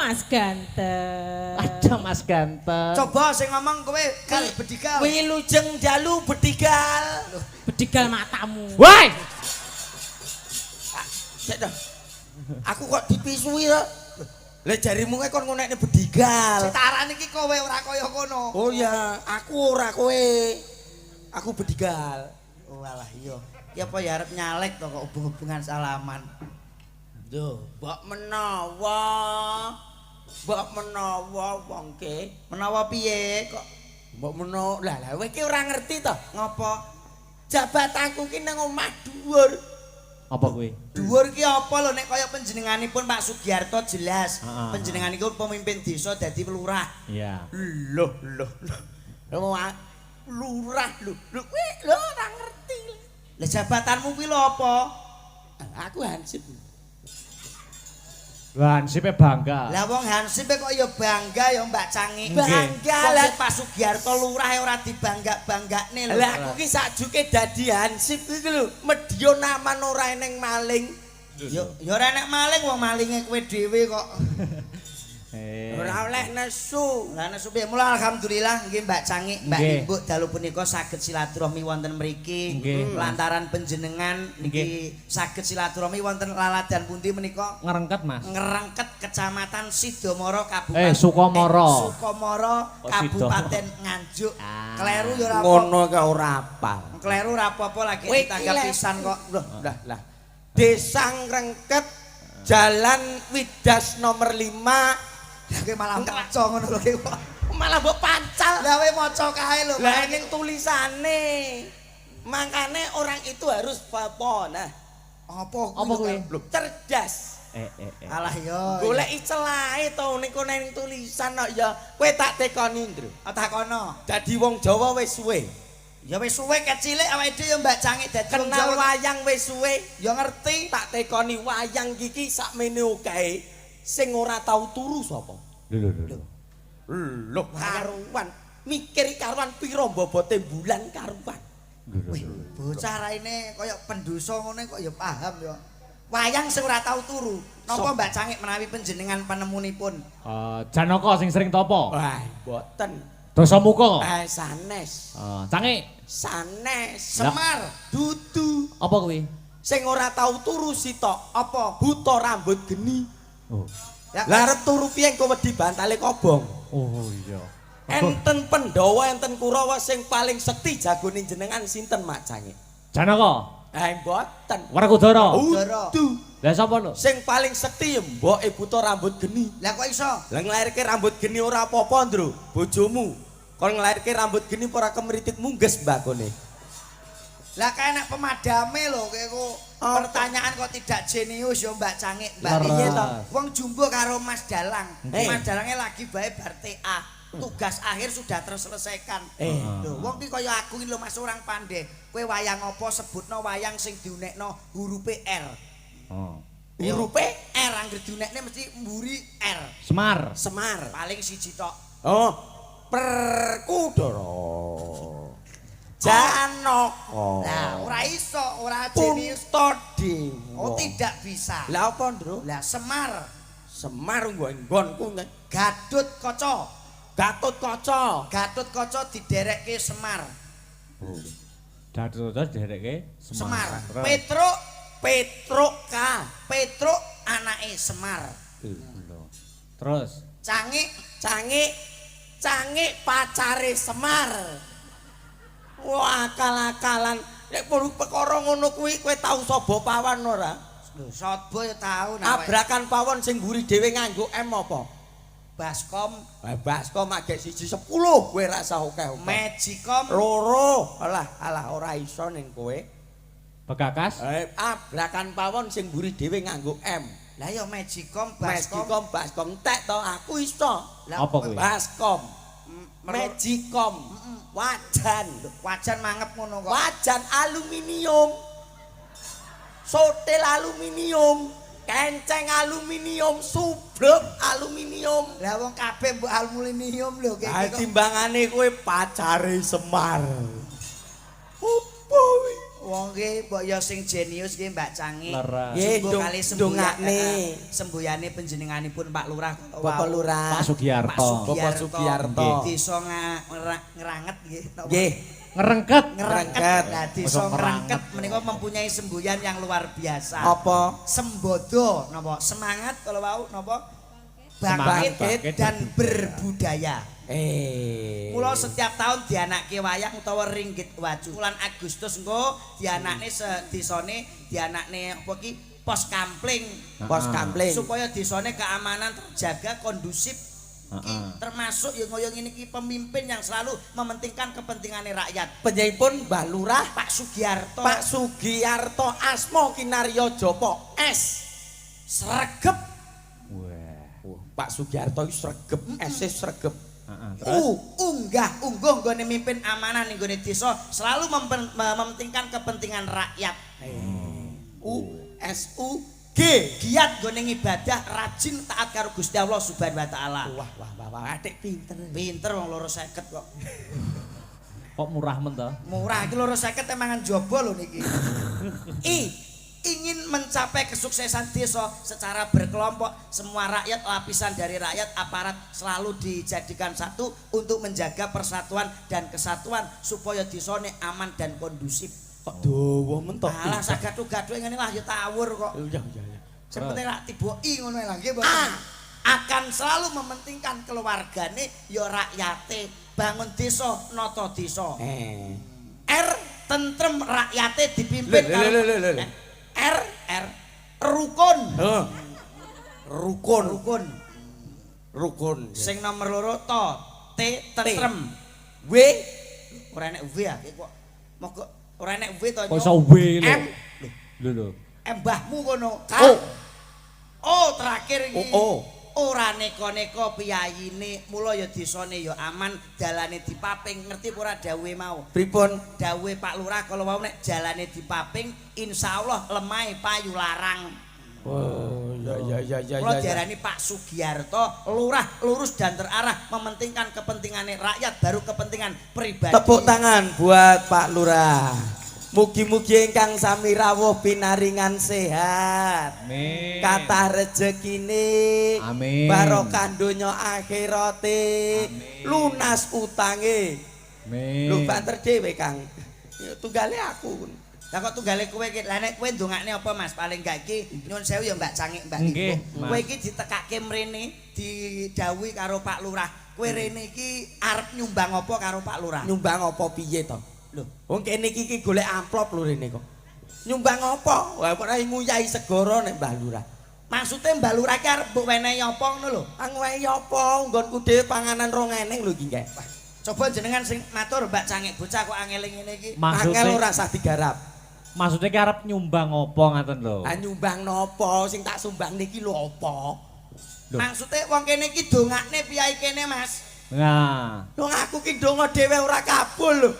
Mas ganteng. Ada Mas ganteng. Coba sing ngomong kowe kal bedigal. Wilujeng dalu bedigal. Bedigal matamu. Woi. Sik to. Aku kok dipisui to. Lah jarimu kon ngonekne bedigal. Setaran iki kowe ora kaya kono. Oh ya, aku ora kowe. Aku bedigal. Oh alah iya. Ki apa ya arep nyalek to kok hubung-hubungan salaman. Duh, mbok menawa. Mbok menawa wong ke. Menawa piye kok Mbok menawa. Lah kowe ki ora ngerti to. ngopo? Jabatanku ki nang omah dhuwur. Apa kuwi? Dhuwur ki apa lho nek kaya panjenenganipun Pak Sugiarto jelas. Heeh. Panjenenganipun pemimpin desa dadi lurah. Iya. Loh. Lurah lho. Lho kowe lho ora ngerti. Lah jabatanmu kuwi lho apa? Aku hansip. Lah ansipe bangga. Lah wong Hansip kok ya bangga ya Mbak Cangi. Bangga Wong lah. sing Pak Sugiarto lurah ora dibangga-banggakne lho. Lah aku ki sajuke dadi hansip iki lho, medya naman ora eneng maling. Ya ora enek maling wong malinge kowe dhewe kok. Ora oleh nesu. Lah nek supi mula alhamdulillah nggih Mbak Cangi, Mbak Nggih. Ibu dalu punika saged silaturahmi wonten mriki. Nggih. Lantaran panjenengan niki saged silaturahmi wonten laladan pundi menika? Ngerengket Mas. Ngerengket Kecamatan Sidomoro Kabupaten Sukomoro. Sukomoro Oh, Kabupaten Nganjuk. Ah. Kleru ya ora apa. Ngono ka ora apal. Kleru ora apa-apa lagi Kowe ditanggap iki pisan kok. Loh, lah. Desa Ngrengket Jalan Widas nomor 5. Lah kowe malah maca ngono lho kowe. Malah mbok pancal. Lah kowe maca kae lho. Lah ning tulisane. Makane orang itu harus nah, Apa Apa kuwi? lho, cerdas. Alah yo. Goleki celahe to ning kono ning tulisan kok ya. Kowe tak tekoni, Ndro. Takono. Dadi wong Jawa wis suwe. Ya wis suwe kecilik awake dhewe ya Mbak Cangi dadi wong Kenal Jawa. wayang wis suwe. Ya ngerti. Tak tekoni wayang iki sakmene okehe sing ora tau turu sapa? Lho karuan. Mikir karuan pira bobote bulan karuan. Wih, bocah raine kaya pendosa ngene kok ya paham ya. Wayang sing ora tau turu. Napa Mbak Cangi menawi panjenengan penemunipun? Janaka sing sering topo. Wah, mboten. Dosa muka kok. Sanes. Cangi. Sanes. Semar, Dudu. Apa kuwi? Sing ora tau turu sitok. apa? Buta rambut geni. Oh. Ya, Lah arep turu piye engko wedi bantale kobong. Oh iya. Enten Pandhawa enten Kurawa sing paling sekti jagone jenengan sinten Mak Cangi? Janaka. Mboten. Werkudara. Udu. Lah sapa lho? Sing paling sekti ya mboke buta rambut geni. Lah kok iso? Lah nglairke rambut geni ora apa-apa, Ndro. Bojomu. Kon nglairke rambut geni ora kemritit mungges mbakone. Lah kae nek pemadame lho kowe kok pertanyaan kok tidak jenius ya Mbak Cangi. Mbak Leres. piye to? Wong jumbo karo Mas Dalang. Eh. Mas Dalange lagi bae bar TA. Tugas akhir sudah terselesaikan. Lho, wong ki kaya aku iki lho Mas orang pandai. Kowe wayang apa sebutno wayang sing diunekno hurufe R. Oh. Hurufe R anggere diunekne mesti mburi R. Semar. Semar. Paling siji tok. Oh, Perkudara. Janaka. Lah ora iso, ora jenius. Puntadewa. Oh tidak bisa. Lah apa, Ndro? Lah Semar, Semar nggonku nek Gadut Kaca. Gatotkaca. Gatut Kaca diderekke Semar. Dadut dereke Semar. Terus. Petroka. Petruk anake Semar. Terus. Cangi pacare Semar. Wah, akal-akalan. Nek perkara ngono kuwi kowe tau sobo pawon ora? Lho, Sotbo ya tau Abrakan pawon sing mburi dhewe nganggo M apa? Baskom, Baskom agek 1-10 kowe ra usah akeh-akeh. Magicom, Loro. Alah ora iso ning kowe. Begakas. Abrakan pawon sing mburi dhewe nganggo M. lah ya Magicom, Baskom, Baskom tek to aku iso. Lah, Apa kuwi? Baskom. Magicom. Wajan. wajan mangep ngono kok. Wajan aluminium. Sotil aluminium. Kenceng aluminium, sublek aluminium. Lah wong kabeh mbok aluminium lho Ah kok. timbangane kowe pacare Semar. Opo wi? Wong ki mbok ya sing jenius nggih Mbak Cangi. Leres. Nggih, Sungguh kali ndongakne. sembuyane panjenenganipun Pak Lurah. Bapak Lurah. Pak Sugiarto. Bapak Sugiarto. Desa ngeranget nggih. Nggih, Ngerengket. Ngerengket. Nah, desa ngerengket menika mempunyai semboyan yang luar biasa. apa? Sembodo napa? Semangat kalau mau napa? Semangat, Bangkit bangkit, dan berbudaya. Mula setiap tahun dianakke wayang utawa ringgit waju. Bulan Agustus engko dianakne sedesane dianakne apa ki pos kampling. Pos kampling. Supaya desane keamanan terjaga kondusif. Termasuk yang ngoyo ngene iki pemimpin yang selalu mementingkan kepentingannya rakyat. Penyaipun Mbah Lurah Pak Sugiarto. Pak Sugiarto asma kinarya Japa S. Sregep. Wah. Pak Sugiarto iki sregep, S sregep. Terus Ungguh nggone mimpin amanah ning gone desa selalu mementingkan kepentingan rakyat. S U G. Giat nggone ibadah, rajin taat karo Gusti Allah Subhanahu wa taala. Wah, adik pinter. Pinter wong 250 kok. kok murah men to? Murah iki 250 emangan jaba lho niki. Ingin mencapai kesuksesan desa secara berkelompok, semua rakyat, lapisan dari rakyat, aparat selalu dijadikan satu untuk menjaga persatuan dan kesatuan supaya desane aman dan kondusif. Kok dawa men to? Alah sagadu-gadu ngene lah ya tawur kok. Iya. Sing penting rak tiboki ngono lah nggih, Bos. Akan selalu mementingkan keluargane ya rakyate, bangun desa, nata desa. R tentrem rakyate dipimpin karo R rukun. Rukun. Sing nomor loro to T tentrem. W Ora enek W ya kok. Moko ora enek W to. Kok iso W lho. M. Lho. Mbahmu kono. Terakhir iki. Ora neko-neko piyayine, mula ya desane ya aman, dalane dipaping. Ngerti ora dawuhe mau? pripun? Dawuhe Pak Lurah kalau mau nek jalane dipaping, insyaallah lemah payu larang. Oh, ya. Kula diarani Pak Sugiarto, lurah lurus dan terarah, mementingkan kepentingannya rakyat baru kepentingan pribadi. Tepuk tangan buat Pak Lurah. Mugi-mugi ingkang sami rawuh pinaringan sehat. Amin. Kathah rejekine. Amin. Barokah donya akhirate. Lunas utange. Amin. Lho banter dhewe Kang. Ya tunggale aku. Lah kok tunggale kowe iki, lah nek kowe ndongakne apa Mas? Paling gak iki nyuwun sewu ya Mbak Cangik, Mbak Nggih, Ibu. Mas. Kowe iki ditekake mrene, didhawuhi karo Pak Lurah. Kowe rene iki arep nyumbang apa karo Pak Lurah? Nyumbang apa piye to? Lho, Wong kene iki golek amplop lho rene kok. Nyumbang apa? Wah ora nguyahi segara nek Mbah Lurah. maksudnya Mbak Lurah iki arep mbok wenehi apa ngono lho? Angwehi apa? Nggonku dhewe panganan rong eneng lho iki, Nggih. Coba jenengan sing matur Mbak Cangik bocah kok angel ngene iki. Angel ora usah digarap. Maksudnya ki arep nyumbang apa ngaten lho? Ah nyumbang nopo? Sing tak sumbang niki lho apa? Loh. Maksudnya wong kene iki dongakne piyai kene Mas. Nah, Wong aku ki ndonga dhewe ora kabul lho.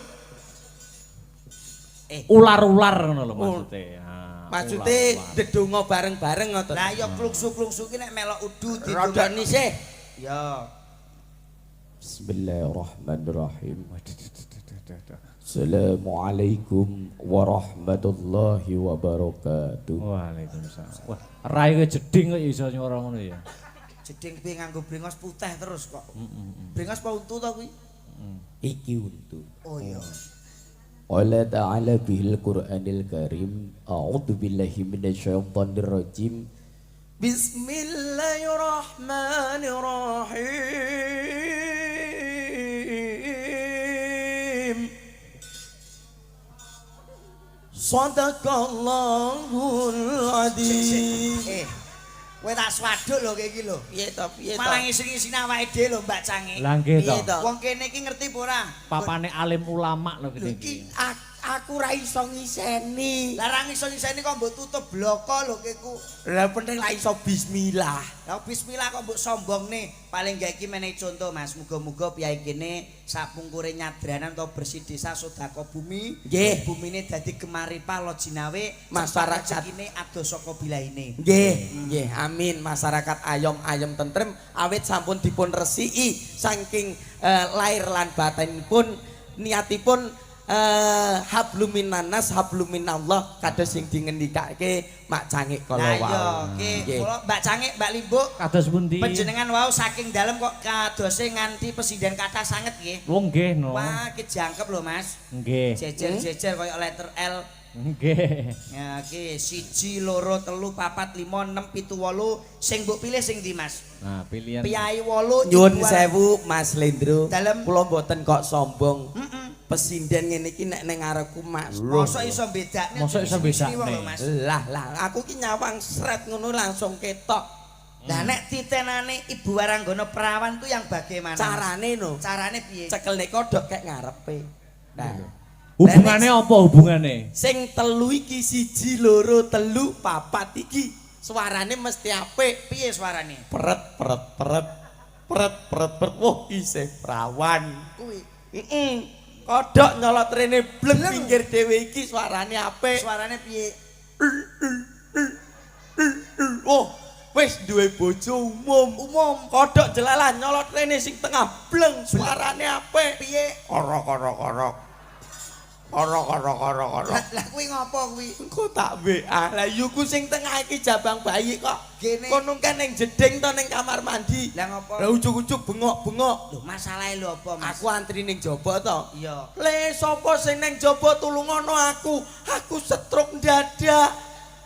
ular-ular ngono lho maksudnya. Nah, Maksude ular-ular. ndedonga bareng-bareng ngoten. Lah ya klungsu-klungsu ki nek melok udu Rada nisih. Ya. Bismillahirrahmanirrahim. Assalamualaikum warahmatullahi wabarakatuh. Waalaikumsalam. Wah, rai kowe jeding kok iso nyuara ngono ya. Jeding piye nganggo brengos putih terus kok. Brengos apa untu to kuwi? Iki untuk. Oh iya. Allah Ta'ala bihil Qur'anil Karim. A'udzu billahi minasyaitonir rajim. Bismillahirrahmanirrahim. Shadaqallahul adzim. Kowe tak swaduk lho iki lho. Piye to? Malah ngisi-ngisine awake dhewe lho Mbak Cangik. Lah nggih Piye to. to? Wong kene iki ngerti apa ora? Papane alim ulama lho Lho kene iki iki. aku ra iso ngiseni. Lah ra iso ngiseni kok mbok tutup bloko lho keku. Lah penting ra iso bismillah. Lah bismillah kok mbok sombongne. Paling gak iki menehi contoh Mas, muga-muga piyai kene sapungkure nyadranan atau bersih desa sedekah bumi. Nggih. Bumine dadi gemaripah lo jinawe Masyarakat. rezekine adoh saka bilaine. Nggih, amin. Masyarakat ayom-ayom tentrem awit sampun dipun resiki saking lair lan batinipun niatipun habluminanas habluminallah kados sing dingendikake Mak Cangik kala Lah wau. iya, ki kula Mbak Cangik, Mbak Limbuk Kados pundi? panjenengan wau saking dalem kok kadose nganti presiden kathah sanget nggih. Oh nggih no. Wah, ki jangkep lho Mas. Nggih. Jejer-jejer koyo letter L. Nggih. Ya ki 1 2 3 4 5 6 7 8 sing mbok pilih sing ndi Mas? Nah, pilihan. Piyai 8 Nyuwun sewu Mas Lendro. Dalem. Kula mboten kok sombong. Heeh. Presiden ngene iki nek ning ngarepku Mas. Mosok iso bedakne. Mosok iso bedakne. Wong lho, Mas. Lah aku ki nyawang sret ngono langsung ketok. Lah nek titenane Ibu Waranggana Perawan tuh yang bagaimana? Carane no. Carane piye? Cekelne kodhok kek ngarepe. Nah, Hubungane apa hubungane? sing telu iki 1 2 3 4 iki suarane mesti apik. Piye suarane? Peret peret peret peret peret peret. Wah, isih perawan. Kuwi. Heeh. Kodhok nyolot rene bleng pinggir dhewe iki suarane apik. Suarane piye? Oh, wis duwe bojo umum. Kodhok jelalan nyolot rene sing tengah bleng suarane apik. Piye? Korok korok korok. Korok korok korok korok. Lah kuwi ngopo kuwi? Engko tak WA. Lah yuku sing tengah iki jabang bayi kok. Gene. Kono kan ning jeding to ning kamar mandi. Lah ngopo? Lah ujug-ujug bengok-bengok. Lho masalahe lho apa, Mas? Aku antri ning jaba to. Iya. Le sapa sing ning jaba tulungono aku. Aku stroke dadak.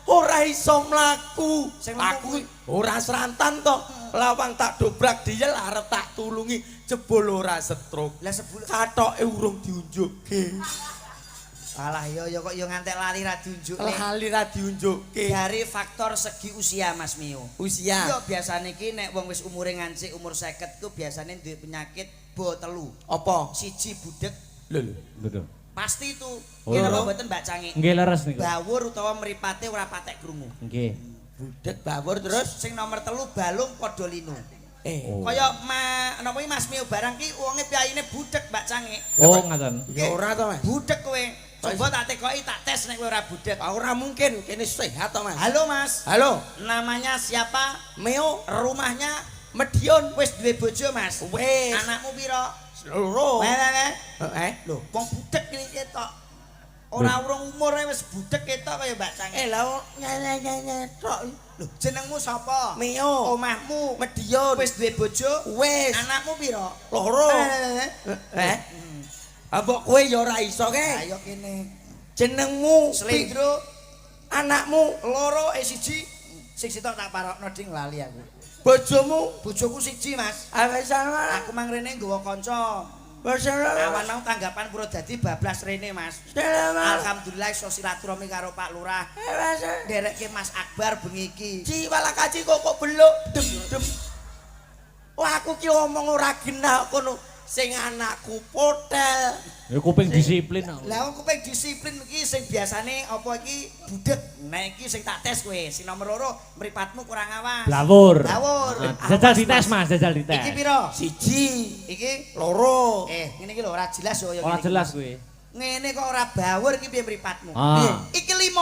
Ora iso mlaku. Sing Aku kuwi. ora serantan to. Lawang tak dobrak diel arep tak tulungi jebul ora stroke. Lah sebulan. Katoke urung diunjukke. Alah ya kok ya ngantek lali ra diunjukne. Lali ra diunjukke. Dari faktor segi usia Mas Mio. Usia. Iya biasane iki nek wong wis umure ngancik umur 50 ku biasane duwe penyakit bo telu. Apa? Siji budek, Lho. Betul. pasti itu. Oh. Kira mboten Mbak Cangik. Nggih leres niku. Bawur utawa mripate ora patek krungu. Nggih. Budek bawur terus. Sing nomor 3 balung padha linu. Oh. Kaya napa iki Mas Mio barang ki wonge piyayine budek Mbak Cangik. Oh, ngaten. Ya ora to, Mas. Budek kowe. Coba tak tekoki tak tes nek kowe ora budek. Ora mungkin, kene sehat to, Mas. Halo Mas. Halo, Namanya siapa? Meo Rumahnya Medion wis duwe bojo Mas. wis Anakmu pira? loro. Weh. Lho, wong budek iki ketok. Ora urung umure wis budek ketok kaya Mbak Cangik. Lah nyanya tok. Lho, jenengmu sapa? Meo Omahmu Medion wis duwe bojo? wis Anakmu pira? loro. Eh. Apa kowe ya ora iso ke? Ayo kene. Jenengmu Slendro anakmu, loro siji. Sing sitok tak parokno ding lali aku. bojomu, Bojoku siji, Mas. awake sama. Aku mang rene nggawa kanca. Awan mau tanggapan pura dadi bablas rene, Mas. Alhamdulillah iso silaturahmi karo Pak Lurah. Nderekke Mas Akbar bengi iki. Ci walakaci kok beluk dem dem. Wah aku ki omong ora genah kono. Sing anakku potel. Ya kuping disiplin aku. Lah wong kuping disiplin iki sing biasane apa iki budek. Nah iki sing tak tes kowe. Sing nomor 2 mripatmu kurang awas. Blawur. Blawur. Jajal dites Mas, jajal dites. Iki pira? Siji, Iki loro. ngene iki lho ora jelas yo Ora jelas kuwi. Ngene kok ora bawur iki piye mripatmu? Ah. Iki 5.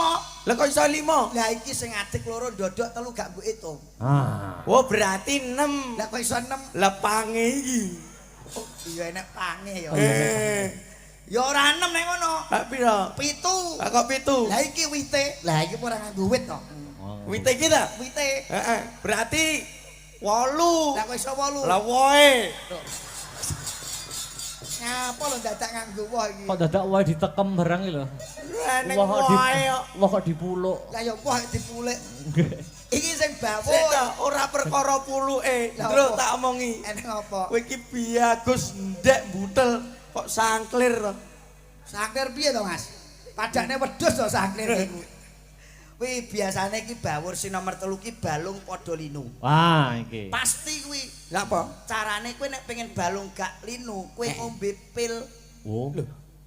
Lah kok iso 5? Lah iki sing adik loro ndodok 3 gak mbok hitung. Ah. Oh berarti 6. Lah kok iso 6? Lah pange iki. Oh, iya enek pange ya. Eh, Ya ora 6 nek ngono. Pak pira? 7. Lah kok 7? Lah iki wite. Lah iki ora nganggo wit to. Wite iki ta? Wite. Heeh. Berarti 8. Lah kok iso 8? Lah woe. Ngapa lho dadak nganggo woh iki? Kok dadak wae ditekem barang iki lho. Ning Wah kok woe kok. wah kok dipuluk. Lah ya woh dipulik. Iki sing bawur. Seta ora perkara puluke. Lah Ndro apa? tak omongi. Enek apa? Kowe iki biagus ndek butel kok sangklir to. Saklir piye to, Mas? Padane wedhus to saklir iku. Kuwi biasane iki bawur sing nomor 3 ki balung padha linu. Wah, iki. Pasti kuwi. Lah apa? Carane kowe nek pengen balung gak linu, kowe ngombe pil. Oh.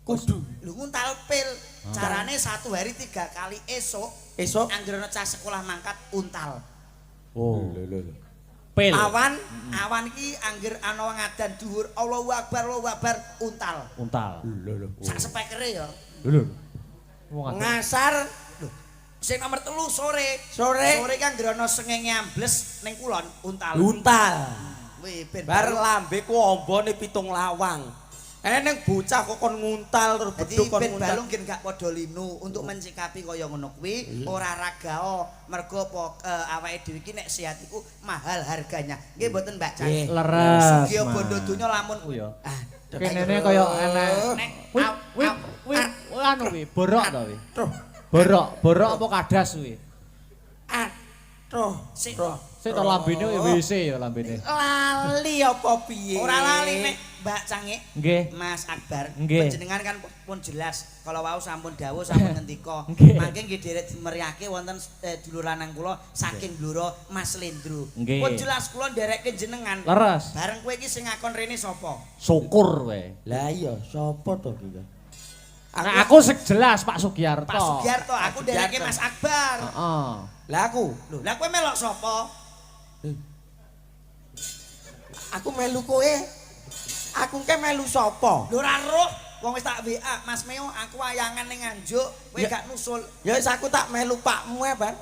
Kudu. Lho nguntal pil. Carane 1 hari 3 kali esuk Esok anggere cah sekolah mangkat untal. Oh. Pil. Awan iki angger ana ngadan dhuwur Allahu Akbar untal. Untal. Sak spekere ya. Lho. Wong ngasar Sing nomor 3 sore. sore Sore kan anggere ana srengenge ambles ning kulon untal. luntal. Wih ben Bar lambe ku ombone 7 lawang. Eneng bocah kok kon nguntal terus Dadi beduk kon ben nguntal. balung gen gak padha linu untuk mencikapi kaya ngono kuwi ora ragao mergo apa awake dhewe iki nek sehat iku mahal harganya. Nggih mboten Mbak Cak. Leres. Sugih bondo donya lamun Oh ya. aduh, Kenene kaya enek. Nek, Wi anu wi, borok to wi. Aduh, Borok apa kadas wi? aduh, Sik. Sik to lambene WC ya lambene. lali apa piye? ora lali nek Mbak Cangik. Nggih. Mas Akbar, Nggih. panjenengan kan pun jelas kalau wau sampun dawuh sampun ngendika. Nggih. Mangke nggih derek dimeriake wonten dulur lanang kula saking Blora Mas Lendro. Nggih. Pun jelas kula nderekke jenengan. Leres. Bareng kowe iki sing ngakon rene sapa? Syukur we. Lah iya, sapa to iki? Nah, aku sing jelas Pak Sugiarto. Pak Sugiarto, aku nderekke Mas Akbar. Heeh. Lah aku, Lho, lah kowe melok sapa? aku melu kowe. Aku ke melu sapa? Lho ora roh, wong wis tak WA, Mas Meo aku wayangan ning Nganjuk, kowe Ya. gak nusul. Ya wis aku tak melu pakmu ya, Ban.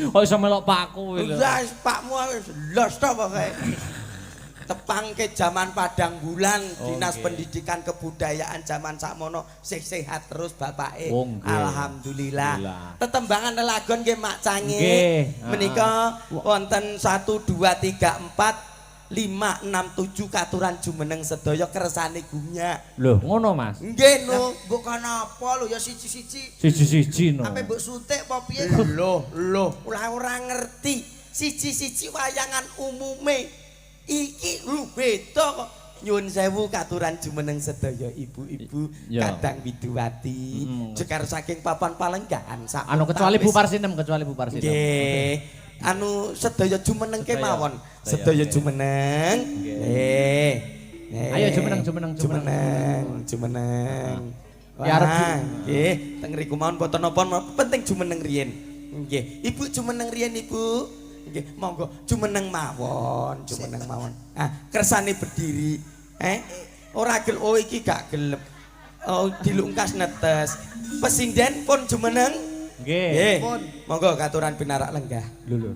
Kok iso melok pakku wi lho. Lah wis pakmu wis los to pokoke. Tepangke zaman Padang Bulan, Dinas nggih. Pendidikan Kebudayaan zaman sakmono sehat terus bapake. Oh, nggih. Alhamdulillah. Alhamdulillah. Tetembangan lelagon nggih Mak Cangi. Nggih. Menika wonten 1 2 3 4 5 6 7 katuran jumeneng sedaya kersane gumnya. Lho, ngono Mas. Nggih Lho, no. mbok kana apa lho ya siji-siji. Siji-siji no. Sampe mbok sutik apa piye? Loh, ora ngerti. Siji-siji wayangan umume. Iki lu beda kok. Nyuwun sewu katuran jumeneng sedaya ibu-ibu Ya. kadang widuwati. Jekar saking papan palenggahan sak. Anu kecuali Bu Parsinem, kecuali Bu Parsinem. Nggih. Anu sedaya jumeneng Sedaya. kemawon. Sedaya, Sedaya nggih. jumeneng. Nggih. Ayo jumeneng. Jumeneng. Ya, arep Wah, nggih, teng riku mawon boten napa penting jumeneng riyen. Nggih, Ibu jumeneng riyen Ibu. Nggih, monggo jumeneng mawon. Ah, kersane berdiri. Ora gel oh iki gak gelem. Oh, dilungkas netes. Pesinden pun jumeneng. Nggih. Nggih. Monggo katuran pinarak lenggah. Lho.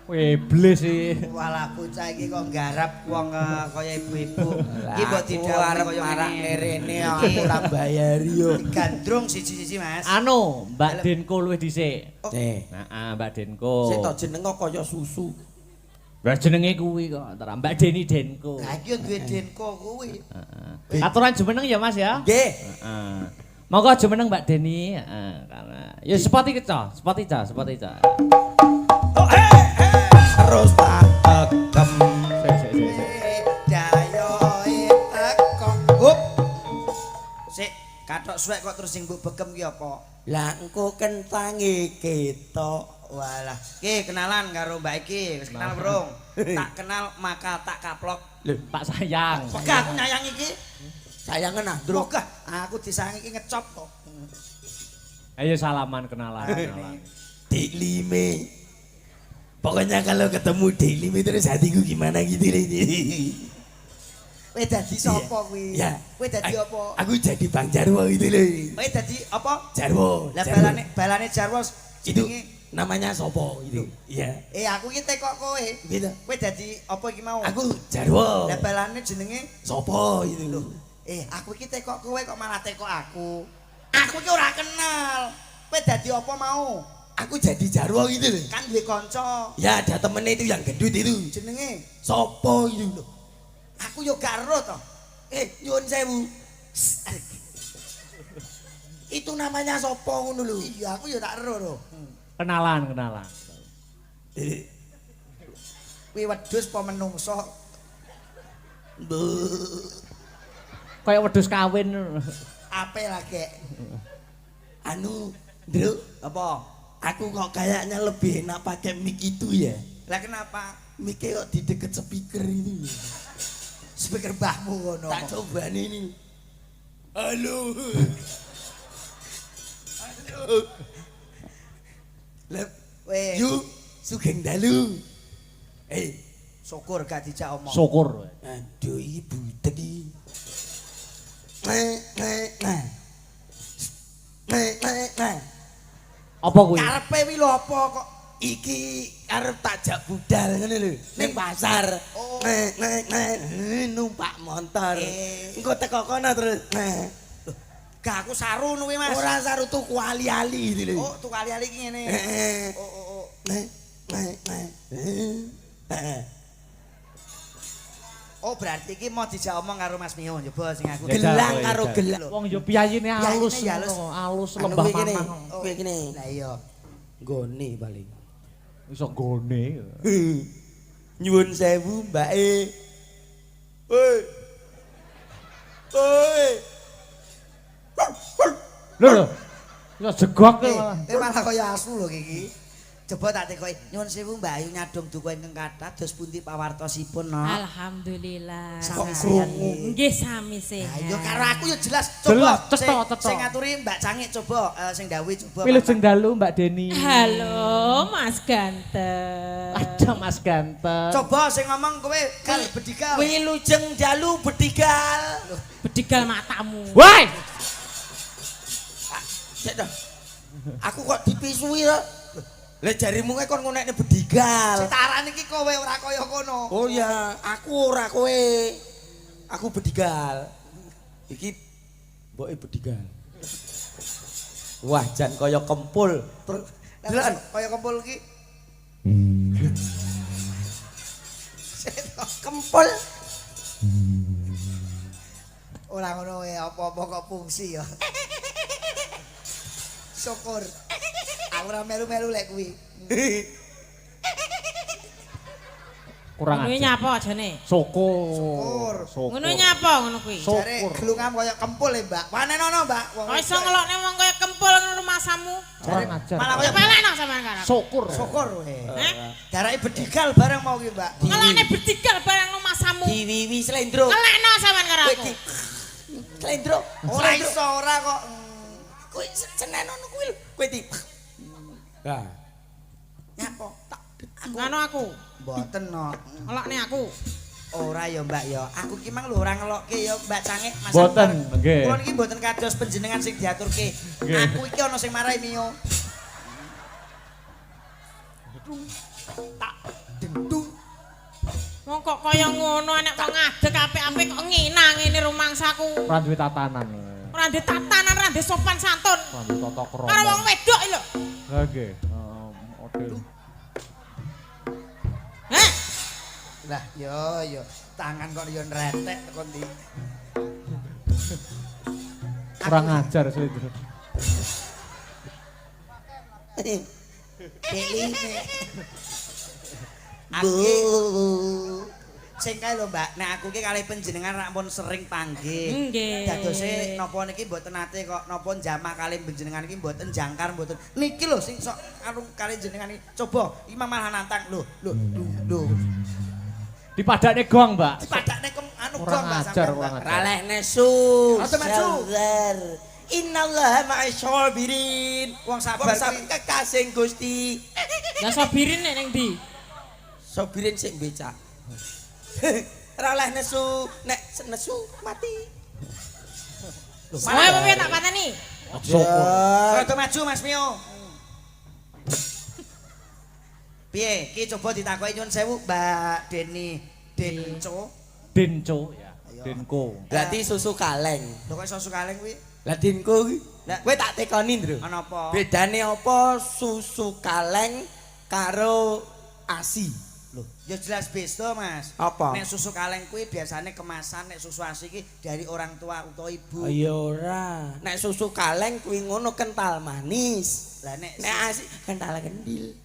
Wih, bles sih. Walah bocah iki kok nggarap wong kaya ibu-ibu. Iki mbok Aku didhawuhi arep kaya marak ngene. rene aku ora bayari yo. Gandrung siji-siji Mas. Anu, Mbak Denko luwih dhisik. Eh, Nah, Mbak Denko. sik to jeneng kaya susu. Lah jenenge kuwi kok, antara Mbak Deni Denko. Lah iki yo duwe Denko kuwi. Heeh. Aturan jumeneng ya Mas ya? Nggih. Heeh. Monggo jumeneng Mbak Deni, heeh, karena ya sepati keca. Terus patekem. Sik. Dayo teko. Hup. Sik, kathok suwek kok terus sing mbok begem ki apa? Lah engko kentange ketok. Walah, ki kenalan karo Mbak iki, wis kenal burung. Tak kenal maka tak kaplok. Lho, Pak sayang. Pegah aku nyayang iki. sayangen ah, Ndro. Pegah, aku disayangi iki ngecop kok. Ayo salaman kenalan. Dik Lime. Pokoknya kalau ketemu Dik Lime terus hatiku gimana gitu loh. Kowe dadi sapa kuwi? Ya. Kowe dadi apa? Aku jadi Bang Jarwo gitu loh. Kowe dadi apa? Jarwo. Lah Jarwo. balane Jarwo Itu jenenge namanya Sopo gitu. Iya. aku iki tekok kowe. Gitu. Kowe dadi apa iki mau? Aku Jarwo. Lah balane jenenge Sopo gitu loh. aku iki tekok kowe kok malah tekok aku. Aku iki ora kenal. Kowe dadi apa mau? Aku jadi Jarwo gitu loh. Kan duwe kanca. Ya ada temennya itu yang gendut itu. Jenenge Sopo gitu loh. aku yo gak ero to. Nyuwun sewu. Itu namanya Sopo ngono lho. Iya, aku yo tak ero lho. Kenalan. Kuwi wedhus apa menungso? Kayak wedhus kawin. Ape lagi? Anu, Ndro, Apa? aku kok kayaknya lebih enak pakai mic itu ya. Lah kenapa? Mic-nya kok di deket speaker itu. Speaker mbahmu ngono. Tak coba ini. Halo. Halo. Lep, Weh, yuk, sugeng dalu. syukur gak dijak omong. Syukur. Aduh, ibu tadi. Apa kuwi? Karepe wi lho apa kok? Iki arep takjak budal ngene lho, ning pasar. Oh. numpak motor. Engko teko kono terus. Gak aku saru nuwi Mas. Ora saru tuku ali-ali iki lho. Oh, tuku ali-ali iki ngene. Oh. Oh, berarti iki mau dijak omong karo Mas Mio coba sing aku. Gelang karo gelang. Wong yo piyayine alus, Piyayine ya alus. alus Anu lembah kuwi kene. manang. Kuwi kene. Lah iya. Gone paling. Iso gone. Nyuwun sewu, Mbake. Woi. Woi. Lho. Iso jegok malah. Malah kaya asu lho iki. Coba tak tekoki. Nyuwun sewu Mbak Ayu nyadong duka ingkang kathah dos pundi pawartosipun no. Alhamdulillah. Sami sehat. krungu. Nggih sami sehat. Ayo karo aku yo jelas Jelas, coba. cetok. Sing ngaturi Mbak Cangik coba sing dawuh coba. Wilujeng dalu Mbak Deni. Halo Mas Ganteng. Ada Mas ganteng. Coba sing ngomong kowe kali bedigal. Wilujeng dalu bedigal. Bedigal matamu. Woi. Sik to. Aku kok dipisui to. Lah jarimu kon ngonekne bedigal. Sitaran iki kowe ora kaya kono. Oh ya, aku ora kowe. Aku bedigal. Iki mboke bedigal. Wah, jan kaya kempul. Deloken kaya kempul iki. Kempul. Ora ngono wae apa-apa kok fungsi ya. Syukur. Aku ora melu-melu lek kuwi. Kurang Ngono aja. nyapa jane? Syukur. Ngono nyapa ngono kuwi? Jare Syukur. gelungam kaya kempul ya, Mbak. Panenono, Mbak. Wong Kok iso ngelokne wong kaya kempul ngono rumasamu? Kurang ajar. malah kaya Pelekno sampean karo. Syukur. syukur wae. Heh? Darake bedigal bareng mau ki, Mbak. Ngelokne bedigal barang rumasamu. Diwiwi slendro. Pelekno sampean karo aku. Slendro. Ora iso ora kok. Kuwi senen ngono kuwi lho. Kowe di. Nah, Nyapo? Ngono aku. Mboten no. Ngelokne aku. Ora ya, Mbak ya. Aku ki mang lho ora ngelokke ya, Mbak Cangik, Mas. Mboten, Anwar. nggih. Kula niki mboten kados panjenengan sing diaturke. Nggih. Aku iki ana sing marahi Mio. Tak dendung. Wong kok kaya ngono anek kok ngadeg apik-apik kok nginang ngene rumangsaku. Ora duwe tatanan. Ora ndek tatanan, ora ndek sopan santun. Ora duwe tata krama. Karo wong wedok lho. Lah nggih. Model. Heh? Lah yo tangan kok yo nretek kok ndi. Kurang ajar slendro. Peline. Aku sing kae lho Mbak, nek aku ki kalih panjenengan rampun sering panggih. Nggih. Dadose napa niki mboten nate kok napa jamak kalih panjenengan iki mboten jangkar mboten. Niki lho sing sok karo kalih jenengan iki. Coba iki malah nantang lho. Dipadakne gong, Mbak. Dipadakne anu Kurang gong Mbak ajar, sampean. kurang Mbak. ajar. Raleh nesu. Ojo maju. Sabar. Innallaha ma'asyabirin. Wong sabar Wong sabar kuwi. kekasih Gusti. Lah sobirin nek ning ndi? Sabirin sing becak. Raleh nesu, nek nesu mati. Saya apa piye tak pateni? Syukur. Ojo maju Mas Mio. Piye? Ki coba ditakoki nyuwun sewu Mbak Deni Denco. Denco ya. Ayo. Denko. Berarti susu kaleng. Lho kok iso sukaleng kuwi? Lah Dinko kuwi. Lah Kowe tak tekoni, Ndro. ana apa? Bedane apa susu kaleng karo ASI? Loh, ya jelas beda, Mas. Apa? Nek susu kaleng kuwi biasanya kemasan, nek susu ASI iki dari orang tua utawa ibu. Ya ora. Nek susu kaleng kuwi ngono kental manis. Lah nek Nek ASI kental kendil.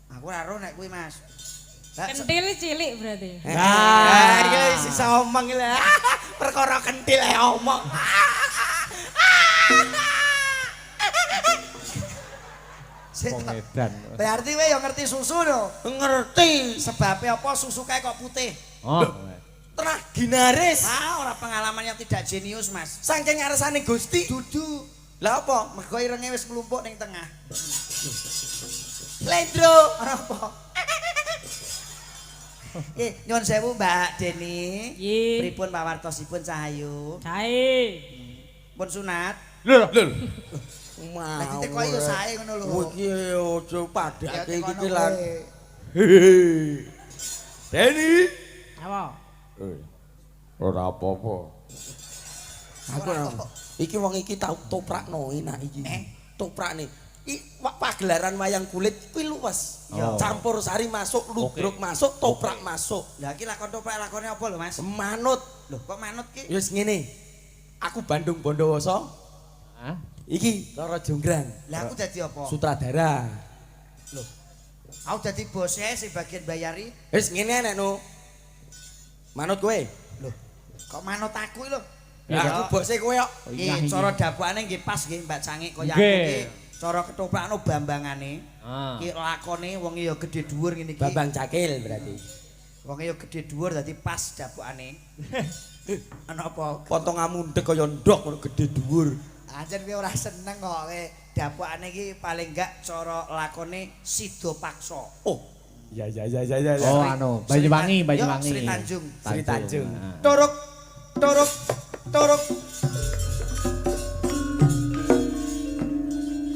aku ora ro nek kuwi, Mas. Lah Kentil cilik berarti. Ah, iki wis iso omong lho. Perkara kentil ae omong. Wong edan. berarti kowe ya ngerti susu lho. Ngerti. Sebabnya apa susu kae kok putih? Oh. Tenah ginaris. Ah, ora pengalaman yang tidak jenius, Mas. Saking ngarsane Gusti. Dudu. Lah apa? Mergo irenge wis nglumpuk ning tengah. Lendro. Ora apa? Nyuwun sewu Mbak Deni. Nggih. Pripun pawartosipun Cahayu? Sae. Pun sunat. Lho. Lah ditekoki yo sae ngono lho. Kowe iki aja padake Ya, iki tekono lan. kowe. Deni. Apa? Ora apa-apa. Aku iki wong iki tau toprakno enak iki. Toprakne. Pagelaran wayang kulit kuwi luwes. Campur sari masuk, ludruk masuk, toprak masuk. Lah iki lakon toprak lakone apa lho Mas? Manut. Loh kok manut ki? Wis ngene. Aku Bandung Bondowoso. Hah? Iki Loro Jonggrang. Lah aku dadi apa? Sutradara. Loh. Aku dadi bosnya sing bagian bayari. Wis ngene nek no. Manut kowe. Loh. Kok manut aku lho? Ya aku bose kowe kok. Nggih, cara dapukane nggih pas nggih Mbak Cangik kaya aku iki. Cara ketoprakno bambangane. Ki lakone wong ya gedhe dhuwur ngene iki. Bambang Cakil berarti. Wong ya gedhe dhuwur dadi pas dapukane. Ana apa? Potonganmu ndek kaya ndok ngono gedhe dhuwur. Anjen kowe ora seneng kok kowe. Dapukane iki paling enggak cara lakone sida paksa. Oh. Ya. Oh anu, Banyuwangi. Sri Tanjung. Sri Tanjung. Turuk.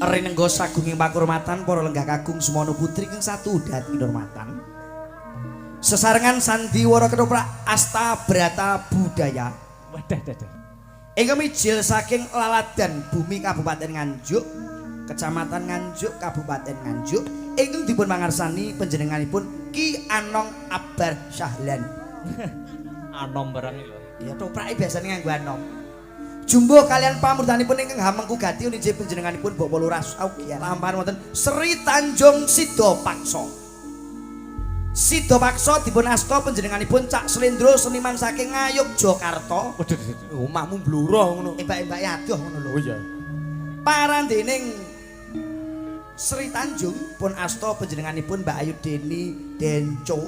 Rinengga sagunging pakurmatan para lenggah kagung semono putri kang satu dadi hormatan. Sesarengan sandiwara ketoprak asta brata budaya. Wadah. Ingkang mijil saking laladan bumi Kabupaten Nganjuk, Kecamatan Nganjuk, Kabupaten Nganjuk, ingkang dipun mangarsani panjenenganipun Ki Anong Abar Syahlan. Anom barang lho. Ya toprake biasane nganggo anom. Jumbo kalian pamurtanipun ingkang hamengku gati ninjih panjenenganipun Bapak Lurah Augia lampahan wonten Sri Tanjung Sida Paksa. Sida Paksa dipun asta panjenenganipun Cak Slendro seniman saking Ngayogyakarta. Omahmu bluro ngono. Mbak-mbak adoh ngono lho. Oh iya. Parandening Sri Tanjung pun asta panjenenganipun Mbak Ayu Deni Denco.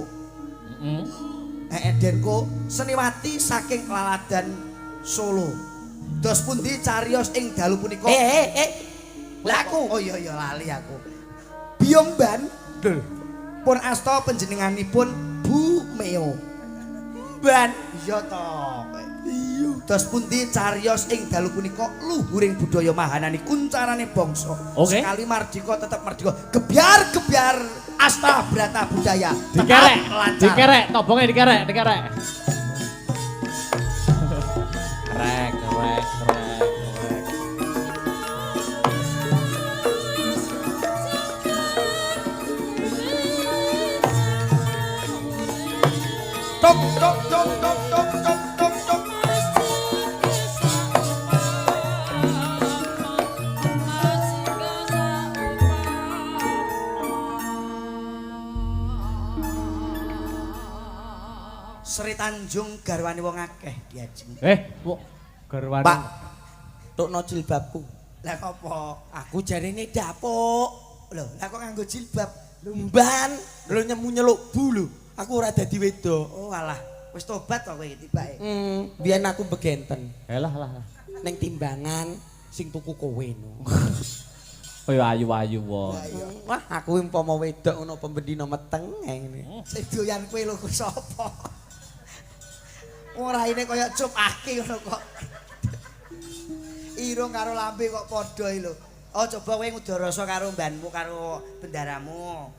Denko seniwati saking Laladan Solo. Dos pundi cariyos ing dalu punika? Lah aku. Oh iya lali aku. Biomban pun asta panjenenganipun Bu Meo. Ban iya to. Iya. Dos pundi cariyos ing dalu punika luhuring budaya mahanani kuncarane bangsa. Sekali mardika tetep mardika. Gebyar asta brata budaya. Dikerek, tobonge dikerek. Krek. Tok. Sri Tanjung garwane wong akeh diajeng. Garwane. Pak, tukno jilbabku. Lah apa? Aku jarene dapuk. Lho, lah kok nganggo jilbab? Lumban, lho nyemu nyeluk bu lho. Aku ora dadi wedok. Oh alah, wis tobat to kowe tibake. Biyen aku begenten. Lah. Ning timbangan sing tuku kowe no. Kaya ayu-ayu wae. Wah, aku umpama wedok ngono pembendina meteng ngene. Sing doyan kowe lho sapa? Ora ini kaya cup aki ngono kok. Irung karo lambe kok padha lho. Oh coba kowe ngudarasa karo mbanmu karo bendaramu.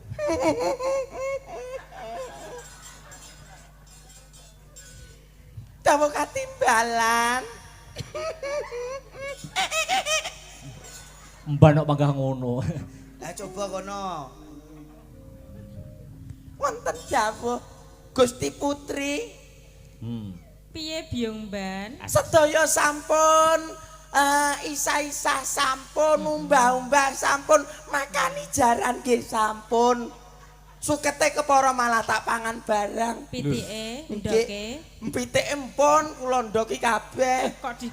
Tamu katimbalan. Mbanok panggah ngono. Lah coba kono. Wonten dawuh Gusti Putri. Piye Biongban? Sedaya sampun isa-isa sampun umbah-umbah sampun makani jaran nggih sampun. Sukete kepara malah tak pangan barang. Pitike, ndoke. Pitik empun kula ndoki kabeh. Kok di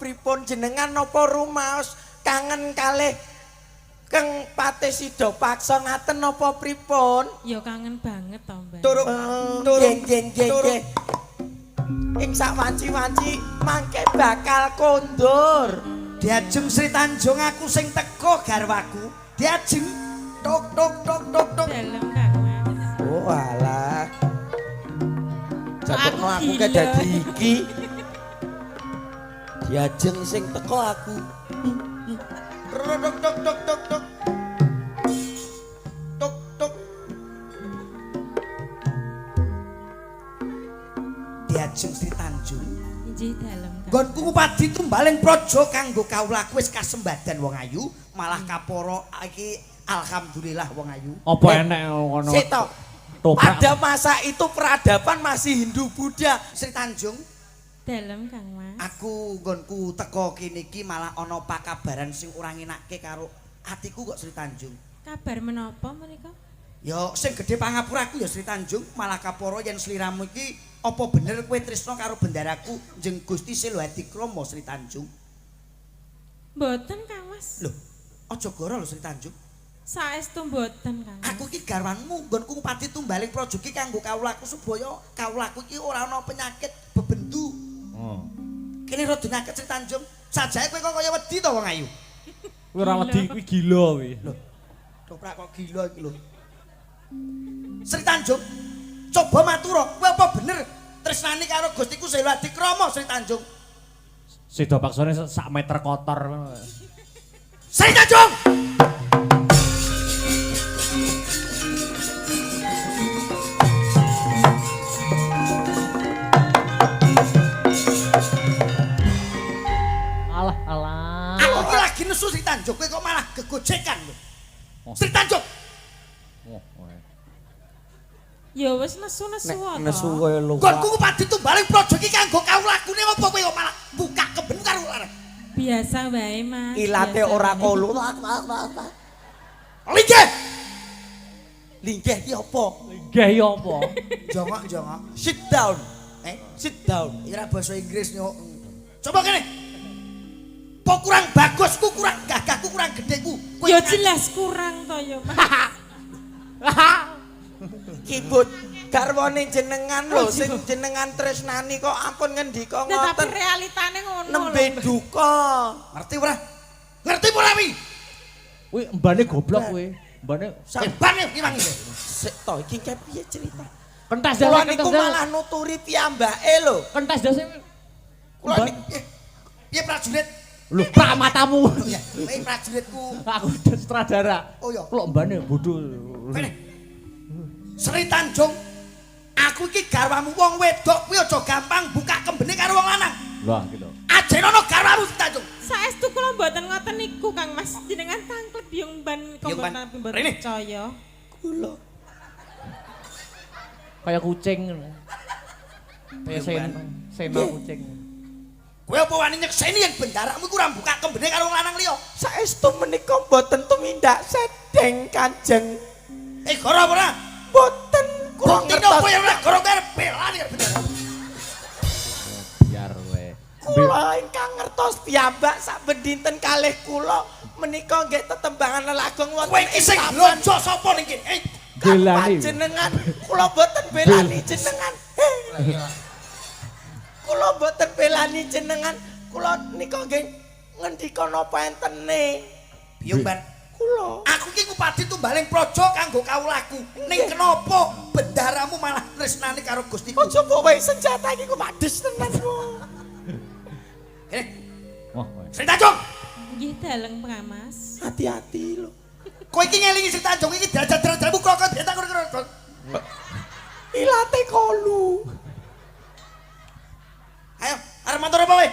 Pripun jenengan napa rumaos kangen kalih Kang Patih Sida Paksa ngaten napa pripun? Ya kangen banget to, Mbak. Turuk. Ing sak wanci-wanci mangke bakal kondur. Diajeng Sri Tanjung aku sing teko garwaku. Diajeng tok. Dalem Kang Mas. Oh alah. Jatuhno aku gila. ke dadi iki. Diajeng sing teko aku. Tok. lajeng Sri Tanjung. Inggih dalem. Nggonku ngupadi tumbaling praja kanggo kawulaku wis kasembadan wong ayu, malah kapara iki alhamdulillah wong ayu. Apa enek ngono? Sito. Toprak. Pada masa itu peradaban masih Hindu Buddha. Sri Tanjung, Dalem Kang Mas. aku nggonku teko kene iki malah ana pakabaran sing ora ngenakke karo atiku kok Sri Tanjung. Kabar menapa menika? Ya sing gedhe pangapuraku ya Sri Tanjung, malah kapara yen sliramu iki apa bener kowe tresna karo bendaraku jeneng Gusti Silwadikrama Sri Tanjung? Mboten Kang Mas. Lho, aja goro lho Sri Tanjung. Saestu mboten Kang Mas. Aku iki garwanmu, nggonku ngupati tumbaling praja iki kanggo kawulaku supaya kawulaku iki ora ana penyakit bebendu. Oh. Kene rada nyakit Sri Tanjung. Sajae kowe kok kaya wedi to wong ayu. Kuwi ora wedi kuwi gila kuwi. Lho, toprak kok gila iki lho. Sri Tanjung, coba matura, kowe apa bener tresnani karo Gustiku Silwadikrama Sri Tanjung? Sida paksane sak meter kotor ngono. Sri Tanjung! Alah, alah. Aku iki lagi nesu Sri Tanjung, kowe kok malah gegojekan lho. Sri Tanjung! Oh, Ya wis nesu-nesu to. Nesu kaya lu. Nggonku ngupadi tumbaling praja iki kanggo kawulakune apa kowe kok malah buka keben karo larang? Biasa wae Mas. Ilate biasa ora wae. kolu. Linggih! Linggih iki apa? Nggih ya apa? Jongok-jongok. Sit down. Sit down. Ira basa Inggris yo. Coba kene. Po kurang bagusku, kurang gagahku, kurang gedheku. Kowe Ya kan- jelas kurang to ya Mas. Kibut garwane jenengan lho sing jenengan tresnani kok ampun ngendika Nah, tapi ngoten. realitane ngono Nembe lho. duka. Ngerti ora? Ngerti ora wi? Kuwi mbane goblok kuwi. Mbane Sebane iwang iki. Sik to iki piye cerita? kentas Kula dase niku malah nuturi piyambake lho. kentas dase. Kula niki piye prajurit? Lho, pramatamu. Ya, kowe prajuritku. Aku sutradara. Oh ya. Kok mbane bodho. Kene. Sri Tanjung, aku iki garwamu wong wedok, kuwi aja gampang buka kembene karo wong lanang. Lah gitu. Ajenono garwamu Sri Tanjung. Saestu kula mboten ngoten niku Kang Mas. Jenengan tangklep yung ban Yung ban. mboten mboten Rene. percaya. Kula Kayak kucing ngono. Kayak sena kucing. Kowe apa wani nyekseni yen bendaramu iku ora buka kembene karo wong lanang liya? saestu menika mboten tumindak sedeng Kanjeng. Goro apa ora? Mboten kula Buktine apa ngertos. ya ora goro karo belani karo bendaramu. Biar we. Kula ingkang ngertos piyambak saben dinten kalih kula menika nggih tetembangan lelagon Kowe wonten iki sing taman. blonjo sapa niki? Belani. Jenengan kula mboten belani jenengan. Kula mboten belani jenengan. Kula nika nggih ngendika napa entene. Piye ban? Kula Aku iki ngupadi tumbaling praja kanggo kawulaku. Ning kenapa bendaramu malah tresnani karo Gustiku? aja mbok wae senjata iki kok padhes tenan kok. Kene, Wah, Sri Tanjung. Nggih dalem Kang Mas. Hati-hati lho. Kowe iki ngelingi Sri Tanjung iki derajat-derajatmu kok diantak karo. Ilate kolu. Ayo, arep matur apa kowe?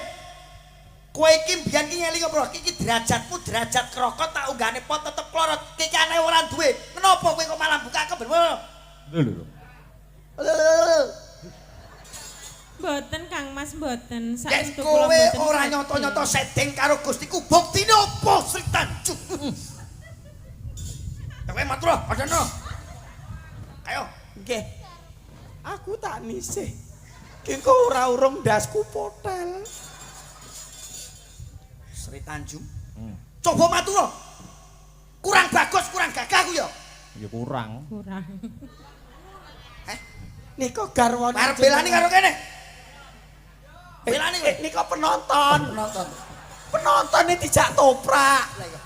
Kowe iki mbiyen ki ngelingi apa? Iki derajatmu derajat krokot tak unggane pot tetep klorot. Iki aneh ora duwe. Kenapa kowe kok malah buka keben? lho. Mboten Kang Mas mboten. Yen Saestu kula kowe mboten. ora ngerti. nyoto-nyoto sedeng karo Gustiku, buktine apa Sri Tanjung? Kowe matur, padano. Ayo, Nggih. Aku tak nisih. Ki kok ora urung ndasku potel. Sri Tanjung. Coba matur. Kurang bagus, kurang gagah ku ya. Ya kurang. Kurang. Nika garwane. Arep belani karo kene. Belani kowe. Nika penonton. Nonton. Penontone dijak toprak. Lah ya.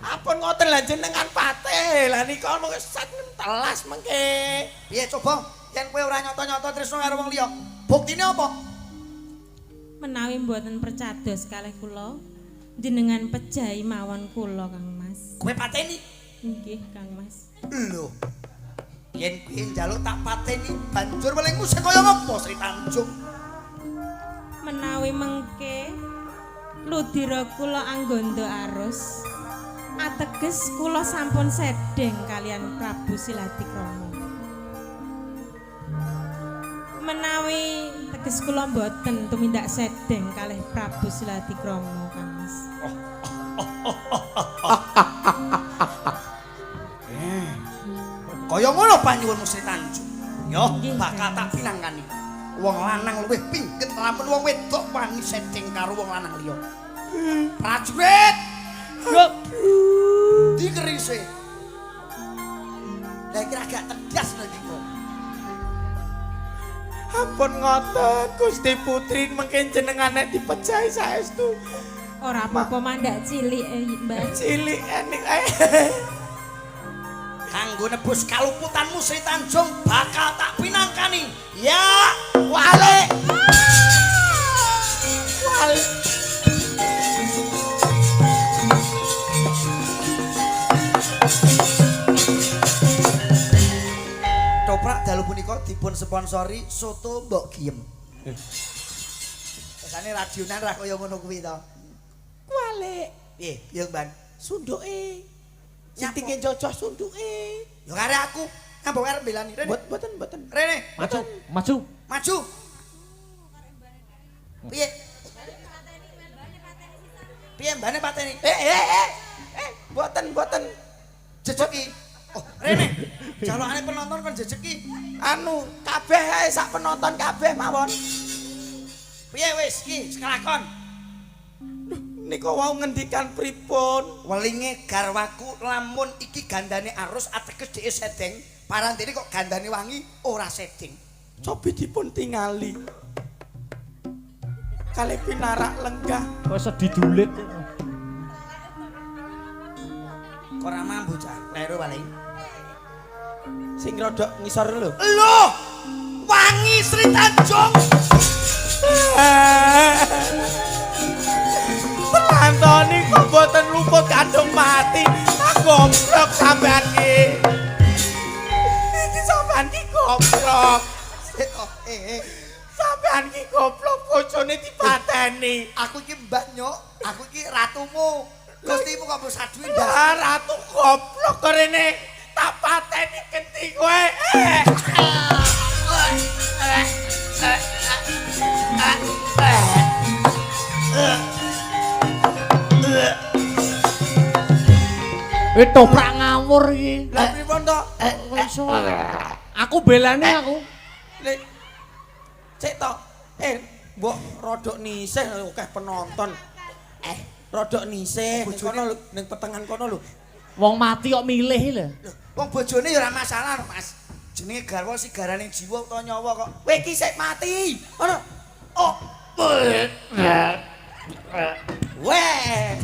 Apun ngoten lha jenengan patih. Lah nika mung set telas mengke. Piye coba yen kowe ora nyoto-nyoto tresno karo wong liya. Buktine apa? Menawi mboten percados kalih kula, jenengan pejahi mawon kula Kang Mas. Kowe pateni. Nggih Kang Mas. Lho. Yen kowe njaluk tak pateni banjur welingmu sing kaya ngopo Sri Tanjung? Menawi mengke ludira kula anggondo arus ateges kula sampun sedeng kalian Prabu Silatikrama. Menawi teges kula mboten tumindak sedeng kalih Prabu Silatikrama Kangmas. Kaya ngono panyuwun Sri Tanjung. Yo Nggih, bakal tak Kangmas. pinangkani. Wong lanang luwih pingget lamun wong wedok wani sedeng karo wong lanang liya. Prajurit. Di kerise. Lah kira agak tegas lagi kok. Ampun ngoten Gusti Putri mungkin jenengane dipejahi saestu. Ora apa-apa mandak cilik Mbak. Cilik enik Kanggo nebus kaluputanmu Sri Tanjung bakal tak pinangkani. Ya, wale. Wale. Toprak dalu punika dipun sponsori soto Mbok Giem. Biasane radionan ra kaya ngono kuwi to. Wale. Piye, piye Mbak? Sunduke. Sitinge cocok sunduke. Yo kare aku, ngambok arep belani. Rene. Boten. Rene, Maju. maju. Piye? Piye mbane pateni? Boten. Jejeki. Oh, Rene. Jalukane penonton kon jejeki. Anu, kabeh ae sak penonton kabeh mawon. Piye wis iki sekelakon? Nika wau ngendikan pripun? Welinge garwaku lamun iki gandane arus ateges dhek sedeng, parantene kok gandane wangi ora sedeng. Cobi dipun tingali. Kalih pinarak lenggah. Kok sedih dulit. Kok ora mambu cah, kleru paling. Sing rodok ngisor lho. Lho! Wangi Sri Tanjung. Antoni kok boten luput kandung mati. Goblok sampean ki. Iki sampean ki goblok. Sampean ki goblok bojone dipateni. Aku iki Mbah Nyok, aku iki ratumu. Gustimu kok mbok saduwe ndak? Ah, ratu goblok rene. Tak pateni genti kowe. Toprak ngawur iki. Lah pripun to? Aku belane aku. Lek cek to. Mbok rodok nisih akeh penonton. Rodok nisih ning kono lho, ning petengan kono lho. Wong mati kok milih lho. Lho, wong bojone ya ora masalah, Mas. Jenenge garwa sigarane jiwa utawa nyawa kok. Kowe iki sik mati. Ngono. Oh. Weh.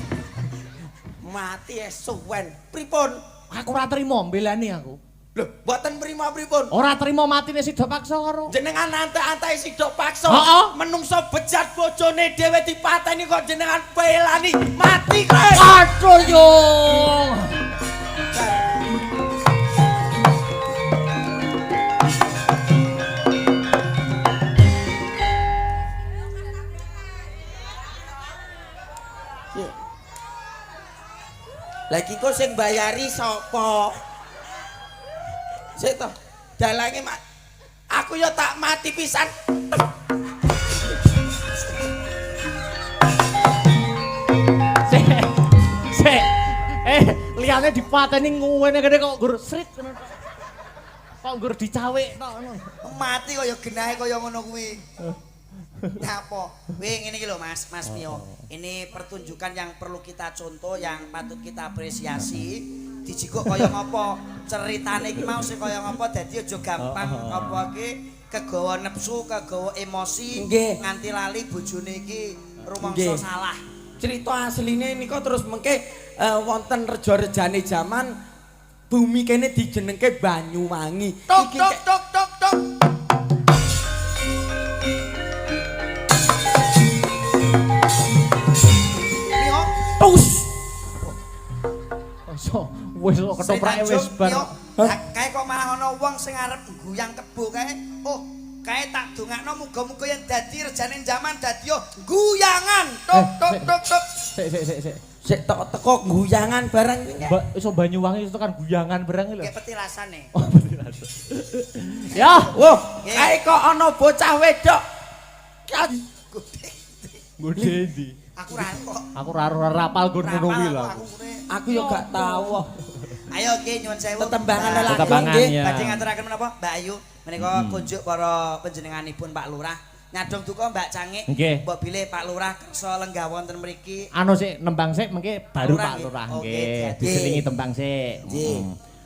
Mati suwen. Pripun? Aku ora trimo mbelani aku. Lho, mboten pripun? Ora trimo matine sida paksa karo. Jenengan antek-anteke sida paksa. Heeh. Menungso bejat bojone dhewe dipateni kok jenengan pelani mati kowe. Aduh yo. Lagi kok sing bayari sapa? Sik to. Dalange aku ya tak mati pisan. Sik. Liyane dipateni nguwene kene kok gur srit ngono. Kok gur dicawik tok ngono. Mati kaya genahe kaya ngono kuwi. Napa? Wih, ngene iki lho Mas Mio. Ini pertunjukan yang perlu kita contoh, yang patut kita apresiasi. Dijikuk kaya ngapa? Ceritane iki mau sing kaya ngapa dadi aja gampang apa iki kegawa nepsu, kegawa emosi, nganti lali bojone iki rumangsa salah. Cerita asline nika terus mengke wonten reja-rejane jaman bumi kene dijenengke Banyuwangi. Tok tok tok tok tok. Tus. So, wis kok ketoprake wis bar. Kae kok malah ana wong sing arep guyang kebo kae. Oh, Kae tak dongakno muga-muga yen dadi rejane jaman dadi yo guyangan. Tok tok tok tok. Sik. Sik teko guyangan barang iki. Mbak iso Banyuwangi itu kan guyangan barang lho. Nggih petilasane. Oh, petilasan. Ya, Wah, kae kok ana bocah wedok. Gede ndi? Aku ra kok. Aku ora rapal gur ngono kuwi lho. Aku yo gak tahu. Ayo nggih nyuwun sewu. Tetembangan Nah, lelaki Tetembangan, nggih. ya. Badhe ngaturaken menapa Mbak Ayu menika kunjuk para panjenenganipun Pak Lurah. Nyadong duka Mbak Cangik. Nggih. Mbok bilih Pak Lurah kersa lenggah wonten mriki. Anu sik nembang sik mengke baru Lurah Pak nggih. Lurah Oke, nggih. jadi. Diselingi tembang sik. Nggih.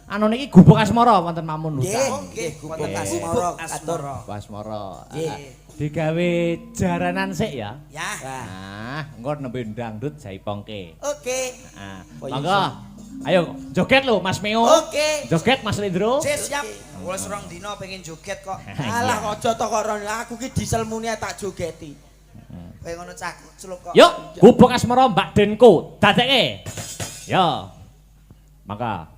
Anu niki gubuk asmara wonten Mamun Nggih. Hutan. Nggih, wonten Nggih. Asmara Gubuk Asmara. Asmara. Nggih. Digawe jaranan sik ya. Ya. Nah, engko nembe dangdut jaipongke. Oke. Nah, Oh, iya, monggo. Ayo joget lho Mas Meo. Oke. Joget Mas Lindro. Sip, siap. Wis rong dina pengen joget kok. Alah aja to karo aku ki diselmuni tak jogeti. Kowe ngono cah celuk kok. Yuk, gubuk asmara Mbak Denko. Dadekke. Yo. Maka